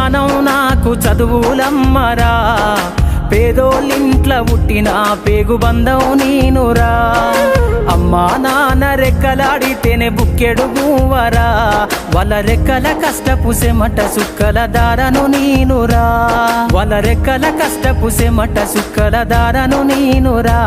ప్రాణం నాకు చదువులమ్మరా, పేదోళ్ళింట్ల పుట్టిన పేగు బంధం నీనురా. అమ్మా నాన్న రెక్కలాడితేనే బుక్కెడు మూవరా, వాళ్ళ రెక్కల కష్టపు సెమట సుక్కల దారను నీనురా, వాళ్ళ రెక్కల కష్టపు సెమట సుక్కల దారను నీనురా.